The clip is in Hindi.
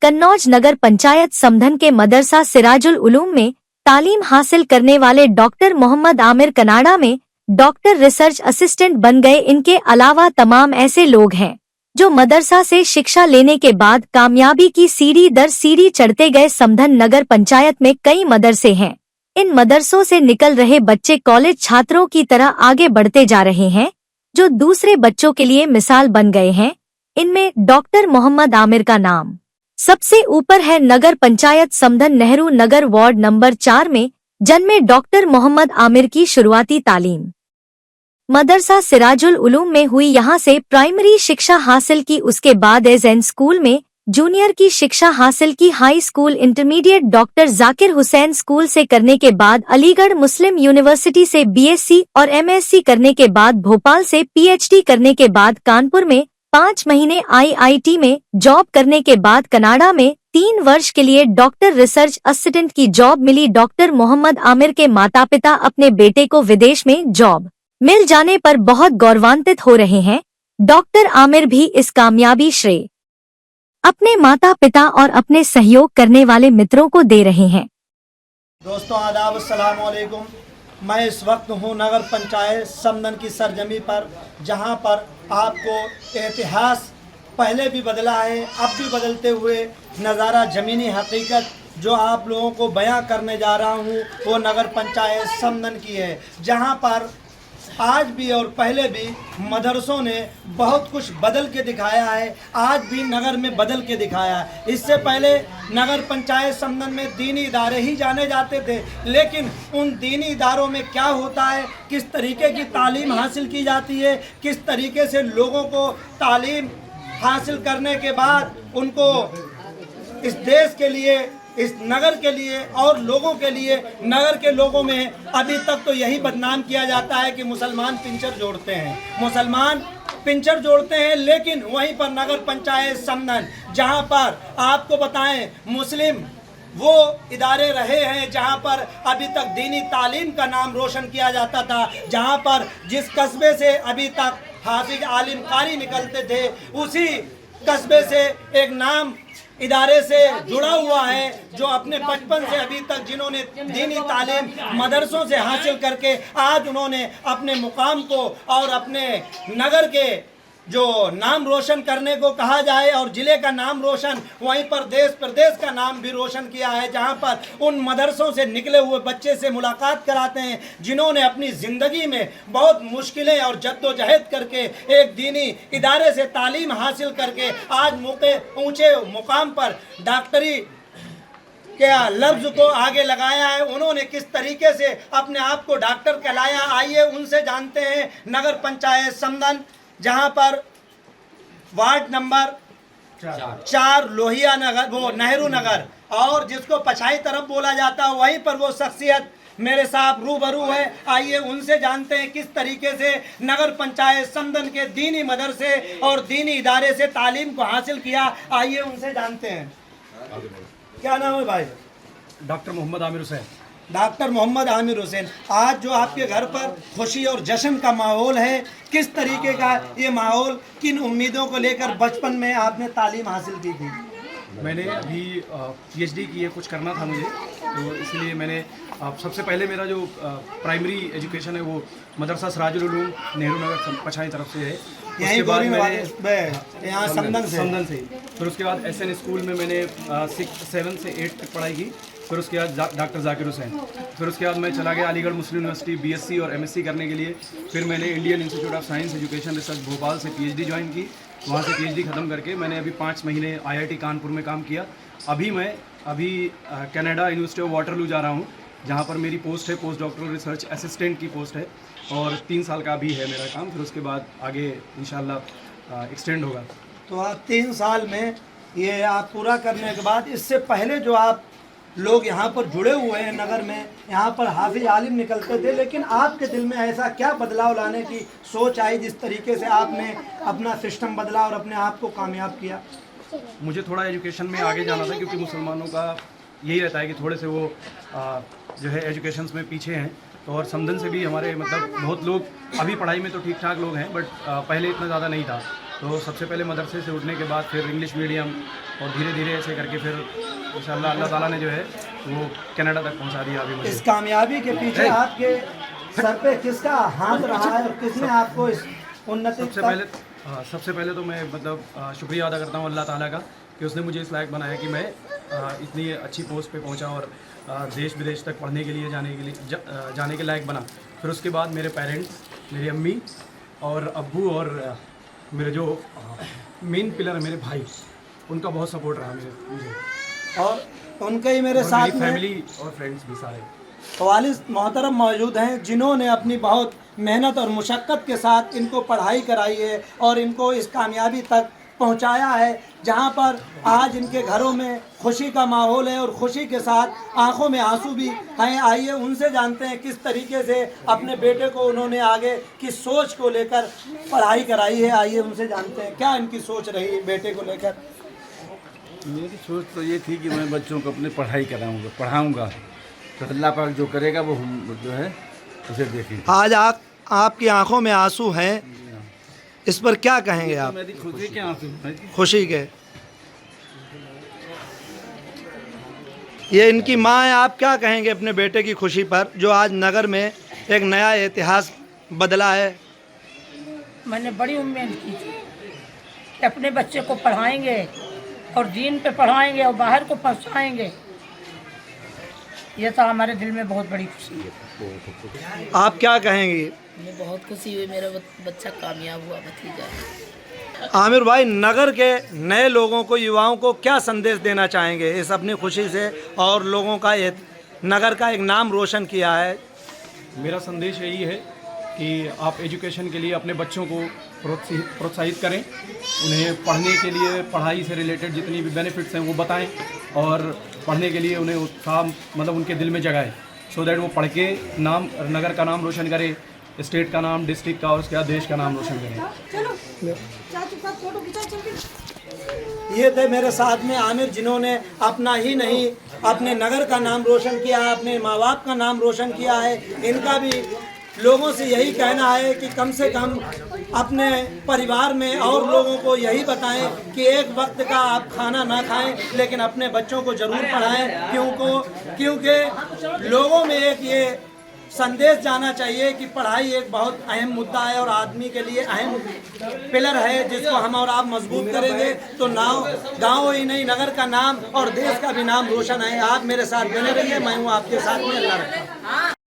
कन्नौज नगर पंचायत समधन के मदरसा सिराजुल उलूम में तालीम हासिल करने वाले डॉक्टर मोहम्मद आमिर कनाडा में डॉक्टर रिसर्च असिस्टेंट बन गए। इनके अलावा तमाम ऐसे लोग हैं जो मदरसा से शिक्षा लेने के बाद कामयाबी की सीढ़ी दर सीढ़ी चढ़ते गए। समधन नगर पंचायत में कई मदरसे हैं। इन मदरसों से निकल रहे बच्चे कॉलेज छात्रों की तरह आगे बढ़ते जा रहे हैं, जो दूसरे बच्चों के लिए मिसाल बन गए हैं। इनमें डॉक्टर मोहम्मद आमिर का नाम सबसे ऊपर है। नगर पंचायत समधन नेहरू नगर वार्ड नंबर 4 में जन्मे डॉक्टर मोहम्मद आमिर की शुरुआती तालीम मदरसा सिराजुल उलूम में हुई। यहां से प्राइमरी शिक्षा हासिल की, उसके बाद एज़ स्कूल में जूनियर की शिक्षा हासिल की। High school intermediate doctor Zakir Hussain school से करने के बाद अलीगढ़ मुस्लिम यूनिवर्सिटी से बीएससी और एमएससी करने के बाद भोपाल से पीएचडी करने के बाद कानपुर में 5 महीने आईआईटी में जॉब करने के बाद कनाडा में 3 वर्ष के लिए डॉक्टर रिसर्च असिस्टेंट की जॉब मिली। डॉक्टर मोहम्मद आमिर के माता पिता अपने बेटे को विदेश में जॉब मिल जाने पर बहुत गौरवान्वित हो रहे हैं। डॉक्टर आमिर भी इस कामयाबी श्रेय अपने माता पिता और अपने सहयोग करने वाले मित्रों को दे रहे हैं। दोस्तों आदाब, अस्सलाम वालेकुम। मैं इस वक्त हूँ नगर पंचायत समधन की सरजमी पर, जहाँ पर आपको इतिहास पहले भी बदला है, अब भी बदलते हुए नज़ारा ज़मीनी हकीकत जो आप लोगों को बयां करने जा रहा हूँ वो नगर पंचायत समधन की है, जहाँ पर आज भी और पहले भी मदरसों ने बहुत कुछ बदल के दिखाया है। आज भी नगर में बदल के दिखाया है। इससे पहले नगर पंचायत समधन में दीनी इदारे ही जाने जाते थे, लेकिन उन दीनी इदारों में क्या होता है, किस तरीके की तालीम हासिल की जाती है, किस तरीके से लोगों को तालीम हासिल करने के बाद उनको इस देश के लिए, इस नगर के लिए और लोगों के लिए, नगर के लोगों में अभी तक तो यही बदनाम किया जाता है कि मुसलमान पिंचर जोड़ते हैं, मुसलमान पिंचर जोड़ते हैं। लेकिन वहीं पर नगर पंचायत समधन, जहां पर आपको बताएं मुस्लिम वो इदारे रहे हैं जहां पर अभी तक दीनी तालीम का नाम रोशन किया जाता था, जहां पर जिस कस्बे से अभी तक हाफिज आलिम कारी निकलते थे, उसी कस्बे से एक नाम इदारे से जुड़ा हुआ है जो अपने बचपन से अभी तक जिन्होंने दीनी तालीम मदरसों से हासिल करके आज उन्होंने अपने मुकाम को और अपने नगर के जो नाम रोशन करने को कहा जाए और ज़िले का नाम रोशन, वहीं पर देश प्रदेश का नाम भी रोशन किया है, जहां पर उन मदरसों से निकले हुए बच्चे से मुलाकात कराते हैं जिन्होंने अपनी ज़िंदगी में बहुत मुश्किलें और जद्दोजहद करके एक दीनी इदारे से तालीम हासिल करके आज ऊंचे मुकाम पर डॉक्टरी क्या लफ्ज़ को आगे लगाया है। उन्होंने किस तरीके से अपने आप को डॉक्टर कहलाया, आइए उनसे जानते हैं। नगर पंचायत समधन, जहां पर वार्ड नंबर 4 लोहिया नगर, वो नेहरू नगर, और जिसको पछाई तरफ बोला जाता है, वहीं पर वो शख्सियत मेरे साथ रूबरू है। आइए उनसे जानते हैं किस तरीके से नगर पंचायत समधन के दीनी मदरसे और दीनी इदारे से तालीम को हासिल किया। आइए उनसे जानते हैं। क्या नाम है भाई? डॉक्टर मोहम्मद आमिर हुसैन। डॉक्टर मोहम्मद आमिर हुसैन, आज जो आपके घर पर खुशी और जश्न का माहौल है, किस तरीके का ये माहौल, किन उम्मीदों को लेकर बचपन में आपने तालीम हासिल की थी? मैंने अभी पीएचडी की है, कुछ करना था मुझे, तो इसलिए मैंने सबसे पहले मेरा जो प्राइमरी एजुकेशन है वो मदरसा सिराजुल उलूम नेहरू नगर पछाई तरफ से है। उसके बाद मैंने यहाँ समधन से फिर उसके बाद एसएन स्कूल में मैंने 7 से 8 तक पढ़ाई की। फिर उसके बाद डॉक्टर जाकिर हुसैन, फिर उसके बाद मैं चला गया अलीगढ़ मुस्लिम यूनिवर्सिटी बीएससी और एमएससी करने के लिए। फिर मैंने Indian institute of science education research Bhopal से पीएचडी ज्वाइन की। वहाँ से पीएचडी ख़त्म करके मैंने अभी 5 महीने आईआईटी कानपुर में काम किया। अभी मैं कनाडा यूनिवर्सिटी ऑफ वाटरलू जा रहा हूँ, जहाँ पर मेरी पोस्ट है पोस्ट डॉक्टरल रिसर्च असिस्टेंट की पोस्ट है, और 3 साल का अभी है मेरा काम। फिर उसके बाद आगे इंशाल्लाह एक्सटेंड होगा। तो आप 3 साल में ये आप पूरा करने के बाद, इससे पहले जो आप लोग यहाँ पर जुड़े हुए हैं नगर में, यहाँ पर हाफिज आलिम निकलते थे, लेकिन आपके दिल में ऐसा क्या बदलाव लाने की सोच आई जिस तरीके से आपने अपना सिस्टम बदला और अपने आप को कामयाब किया? मुझे थोड़ा एजुकेशन में आगे जाना था, क्योंकि मुसलमानों का यही रहता है कि थोड़े से वो जो है एजुकेशंस में पीछे हैं। तो और समधन से भी हमारे मतलब बहुत लोग अभी पढ़ाई में तो ठीक ठाक लोग हैं, बट पहले इतना ज़्यादा नहीं था। तो सबसे पहले मदरसे से उठने के बाद फिर इंग्लिश मीडियम और धीरे धीरे ऐसे करके फिर इंशाल्लाह अल्लाह ताला ने जो है वो कनाडा तक पहुंचा दिया अभी मुझे। इस कामयाबी के पीछे आपके सर पे किसका हाथ रहा है और किसने आपको इस उन्नति सबसे पहले तो मैं मतलब शुक्रिया अदा करता हूँ अल्लाह ताला का कि उसने मुझे इस लायक बनाया कि मैं इतनी अच्छी पोस्ट पे पहुँचा और देश विदेश तक पढ़ने के लिए जाने के लायक बना। फिर उसके बाद मेरे पेरेंट्स, मेरी अम्मी और अब्बू और मेरे जो मेन पिलर है मेरे भाई, उनका बहुत सपोर्ट रहा मुझे और उनके ही मेरे साथ में फैमिली और फ्रेंड्स भी सारे वालिद मोहतरम मौजूद हैं जिन्होंने अपनी बहुत मेहनत और मुशक्क़त के साथ इनको पढ़ाई कराई है और इनको इस कामयाबी तक पहुंचाया है, जहां पर आज इनके घरों में खुशी का माहौल है और खुशी के साथ आंखों में आंसू भी हैं। आइए उनसे जानते हैं किस तरीके से अपने बेटे को उन्होंने आगे की सोच को लेकर पढ़ाई कराई है। आइए उनसे जानते हैं क्या इनकी सोच रही बेटे को लेकर। मेरी सोच तो ये थी कि मैं बच्चों को अपनी पढ़ाई पढ़ाऊँगा तो अल्लाह पाक जो करेगा वो हम जो है उसे देखेंगे। आज आपकी आंखों में आंसू हैं, इस पर क्या कहेंगे आप? मेरी खुशी के आंसू हैं जी। खुशी के। ये इनकी माँ है, आप क्या कहेंगे अपने बेटे की खुशी पर जो आज नगर में एक नया इतिहास बदला है? मैंने बड़ी उम्मीद की थी कि अपने बच्चे को पढ़ाएंगे और दीन पे पढ़ाएंगे और बाहर को पहुंचाएंगे। ये तो हमारे दिल में बहुत बड़ी खुशी है। आप क्या कहेंगी? मुझे बहुत खुशी हुई, मेरा बच्चा कामयाब हुआ, भतीजा। आमिर भाई, नगर के नए लोगों को, युवाओं को क्या संदेश देना चाहेंगे इस अपनी खुशी से और लोगों का ये नगर का एक नाम रोशन किया है? मेरा संदेश यही है कि आप एजुकेशन के लिए अपने बच्चों को प्रोत्साहित करें, उन्हें पढ़ने के लिए पढ़ाई से रिलेटेड जितनी भी बेनिफिट्स हैं वो बताएं और पढ़ने के लिए उन्हें उत्साह मतलब उनके दिल में जगाएं, सो दैट वो पढ़ के नाम नगर का नाम रोशन करे, स्टेट का नाम, डिस्ट्रिक्ट का और उसके बाद देश का नाम रोशन करें। ये थे मेरे साथ में आमिर जिन्होंने अपना ही नहीं अपने नगर का नाम रोशन किया है, अपने माँ बाप का नाम रोशन किया है। इनका भी लोगों से यही कहना है कि कम से कम अपने परिवार में और लोगों को यही बताएं कि एक वक्त का आप खाना ना खाएं लेकिन अपने बच्चों को ज़रूर पढ़ाएं, क्योंकि लोगों में एक ये संदेश जाना चाहिए कि पढ़ाई एक बहुत अहम मुद्दा है और आदमी के लिए अहम पिलर है जिसको हम और आप मजबूत करेंगे तो गाँव ही नहीं नगर का नाम और देश का भी नाम रोशन है। आप मेरे साथ बने रहिए, मैं हूँ आपके साथ में। अल्लाह रखा।